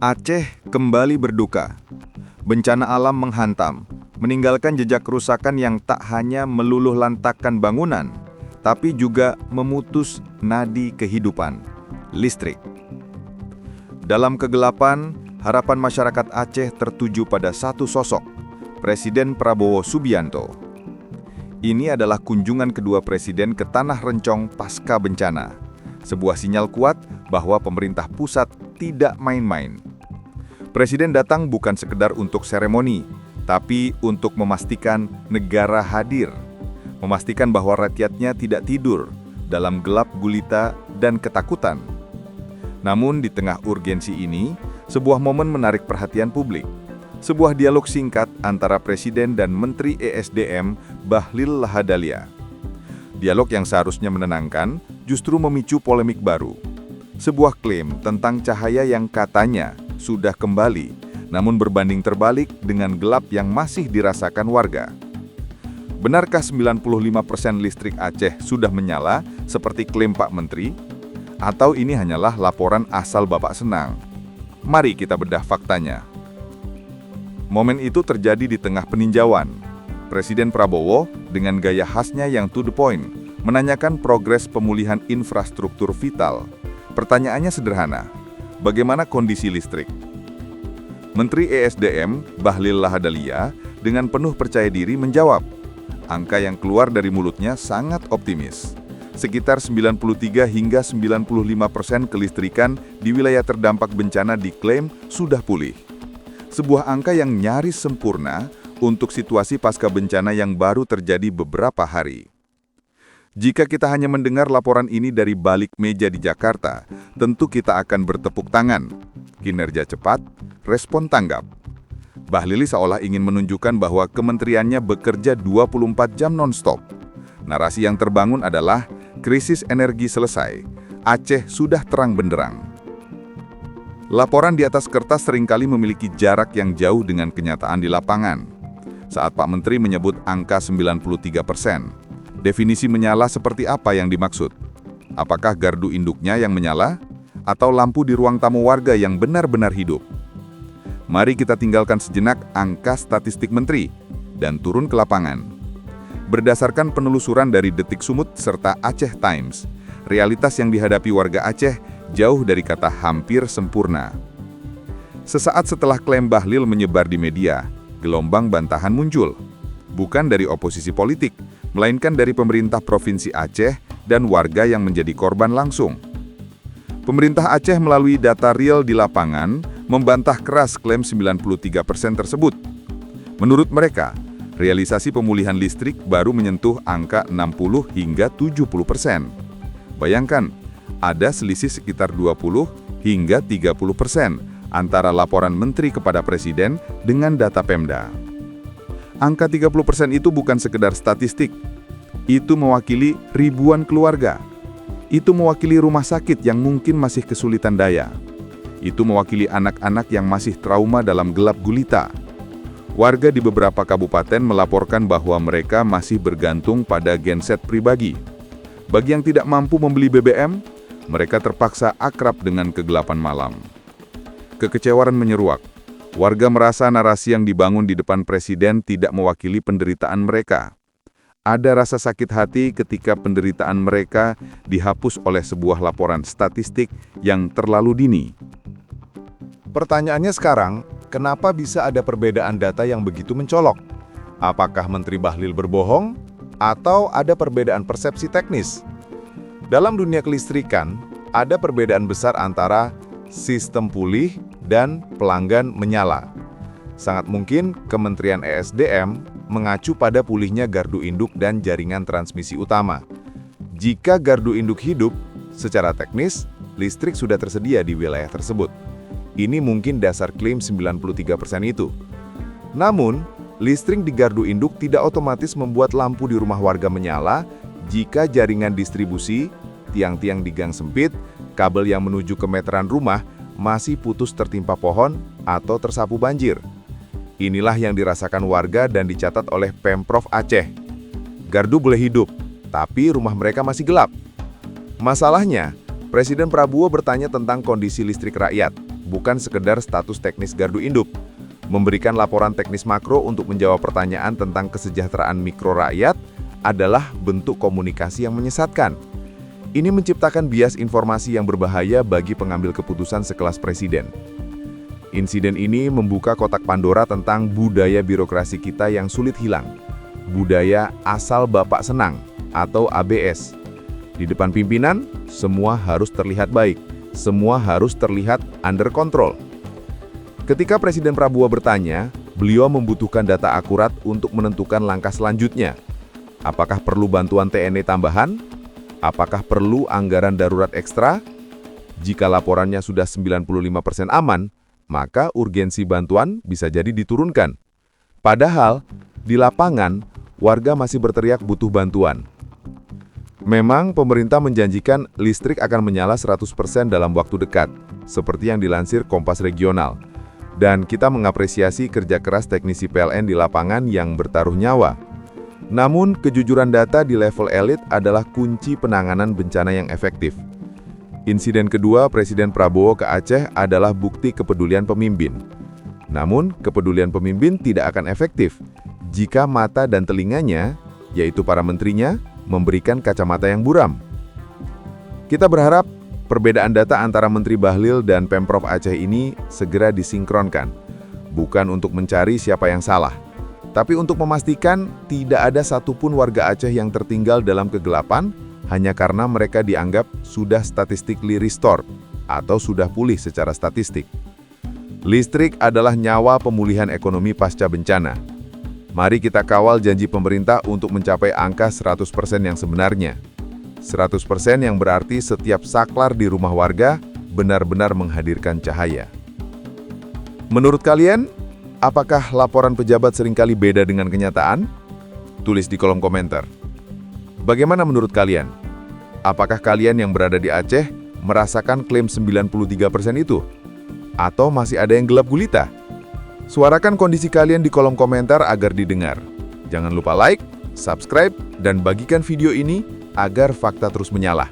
Aceh kembali berduka. Bencana alam menghantam, meninggalkan jejak kerusakan yang tak hanya meluluh lantakkan bangunan, tapi juga memutus nadi kehidupan, listrik. Dalam kegelapan, harapan masyarakat Aceh tertuju pada satu sosok, Presiden Prabowo Subianto. Ini adalah kunjungan kedua Presiden ke Tanah Rencong pasca bencana. Sebuah sinyal kuat bahwa pemerintah pusat tidak main-main. Presiden datang bukan sekedar untuk seremoni, tapi untuk memastikan negara hadir. Memastikan bahwa rakyatnya tidak tidur dalam gelap gulita dan ketakutan. Namun di tengah urgensi ini, sebuah momen menarik perhatian publik. Sebuah dialog singkat antara Presiden dan Menteri ESDM Bahlil Lahadalia. Dialog yang seharusnya menenangkan, justru memicu polemik baru. Sebuah klaim tentang cahaya yang katanya sudah kembali, namun berbanding terbalik dengan gelap yang masih dirasakan warga. Benarkah 95% listrik Aceh sudah menyala seperti klaim Pak Menteri? Atau ini hanyalah laporan asal Bapak senang? Mari kita bedah faktanya. Momen itu terjadi di tengah peninjauan. Presiden Prabowo dengan gaya khasnya yang to the point, menanyakan progres pemulihan infrastruktur vital. Pertanyaannya sederhana, bagaimana kondisi listrik? Menteri ESDM Bahlil Lahadalia dengan penuh percaya diri menjawab. Angka yang keluar dari mulutnya sangat optimis. Sekitar 93 hingga 95% kelistrikan di wilayah terdampak bencana diklaim sudah pulih. Sebuah angka yang nyaris sempurna untuk situasi pasca bencana yang baru terjadi beberapa hari. Jika kita hanya mendengar laporan ini dari balik meja di Jakarta, tentu kita akan bertepuk tangan. Kinerja cepat, respon tanggap. Bahlil seolah ingin menunjukkan bahwa kementeriannya bekerja 24 jam non-stop. Narasi yang terbangun adalah krisis energi selesai, Aceh sudah terang benderang. Laporan di atas kertas seringkali memiliki jarak yang jauh dengan kenyataan di lapangan. Saat Pak Menteri menyebut angka 93%, definisi menyala seperti apa yang dimaksud? Apakah gardu induknya yang menyala? Atau lampu di ruang tamu warga yang benar-benar hidup? Mari kita tinggalkan sejenak angka statistik Menteri dan turun ke lapangan. Berdasarkan penelusuran dari Detik Sumut serta Aceh Times, realitas yang dihadapi warga Aceh jauh dari kata hampir sempurna. Sesaat setelah klaim Bahlil menyebar di media, gelombang bantahan muncul. Bukan dari oposisi politik, melainkan dari pemerintah Provinsi Aceh dan warga yang menjadi korban langsung. Pemerintah Aceh melalui data real di lapangan membantah keras klaim 93% tersebut. Menurut mereka, realisasi pemulihan listrik baru menyentuh angka 60 hingga 70%. Bayangkan, ada selisih sekitar 20 hingga 30% antara laporan Menteri kepada Presiden dengan data Pemda. Angka 30% itu bukan sekedar statistik. Itu mewakili ribuan keluarga. Itu mewakili rumah sakit yang mungkin masih kesulitan daya. Itu mewakili anak-anak yang masih trauma dalam gelap gulita. Warga di beberapa kabupaten melaporkan bahwa mereka masih bergantung pada genset pribadi. Bagi yang tidak mampu membeli BBM, mereka terpaksa akrab dengan kegelapan malam. Kekecewaan menyeruak. Warga merasa narasi yang dibangun di depan Presiden tidak mewakili penderitaan mereka. Ada rasa sakit hati ketika penderitaan mereka dihapus oleh sebuah laporan statistik yang terlalu dini. Pertanyaannya sekarang, kenapa bisa ada perbedaan data yang begitu mencolok? Apakah Menteri Bahlil berbohong? Atau ada perbedaan persepsi teknis? Dalam dunia kelistrikan, ada perbedaan besar antara sistem pulih dan pelanggan menyala. Sangat mungkin Kementerian ESDM mengacu pada pulihnya gardu induk dan jaringan transmisi utama. Jika gardu induk hidup, secara teknis, listrik sudah tersedia di wilayah tersebut. Ini mungkin dasar klaim 93% itu. Namun, listrik di gardu induk tidak otomatis membuat lampu di rumah warga menyala jika jaringan distribusi, tiang-tiang di gang sempit, kabel yang menuju ke meteran rumah masih putus tertimpa pohon atau tersapu banjir. Inilah yang dirasakan warga dan dicatat oleh Pemprov Aceh. Gardu boleh hidup, tapi rumah mereka masih gelap. Masalahnya, Presiden Prabowo bertanya tentang kondisi listrik rakyat, bukan sekedar status teknis gardu induk. Memberikan laporan teknis makro untuk menjawab pertanyaan tentang kesejahteraan mikro rakyat adalah bentuk komunikasi yang menyesatkan. Ini menciptakan bias informasi yang berbahaya bagi pengambil keputusan sekelas presiden. Insiden ini membuka kotak Pandora tentang budaya birokrasi kita yang sulit hilang. Budaya asal Bapak senang atau ABS. Di depan pimpinan, semua harus terlihat baik. Semua harus terlihat under control. Ketika Presiden Prabowo bertanya, beliau membutuhkan data akurat untuk menentukan langkah selanjutnya. Apakah perlu bantuan TNI tambahan? Apakah perlu anggaran darurat ekstra? Jika laporannya sudah 95% aman, maka urgensi bantuan bisa jadi diturunkan. Padahal, di lapangan, warga masih berteriak butuh bantuan. Memang pemerintah menjanjikan listrik akan menyala 100% dalam waktu dekat, seperti yang dilansir Kompas Regional. Dan kita mengapresiasi kerja keras teknisi PLN di lapangan yang bertaruh nyawa. Namun, kejujuran data di level elit adalah kunci penanganan bencana yang efektif. Insiden kedua Presiden Prabowo ke Aceh adalah bukti kepedulian pemimpin. Namun, kepedulian pemimpin tidak akan efektif jika mata dan telinganya, yaitu para menterinya, memberikan kacamata yang buram. Kita berharap perbedaan data antara Menteri Bahlil dan Pemprov Aceh ini segera disinkronkan, bukan untuk mencari siapa yang salah, tapi untuk memastikan tidak ada satupun warga Aceh yang tertinggal dalam kegelapan hanya karena mereka dianggap sudah statistically restored atau sudah pulih secara statistik. Listrik adalah nyawa pemulihan ekonomi pasca bencana. Mari kita kawal janji pemerintah untuk mencapai angka 100% yang sebenarnya. 100% yang berarti setiap saklar di rumah warga benar-benar menghadirkan cahaya. Menurut kalian, apakah laporan pejabat seringkali beda dengan kenyataan? Tulis di kolom komentar. Bagaimana menurut kalian? Apakah kalian yang berada di Aceh merasakan klaim 93% itu? Atau masih ada yang gelap gulita? Suarakan kondisi kalian di kolom komentar agar didengar. Jangan lupa like, subscribe, dan bagikan video ini agar fakta terus menyala.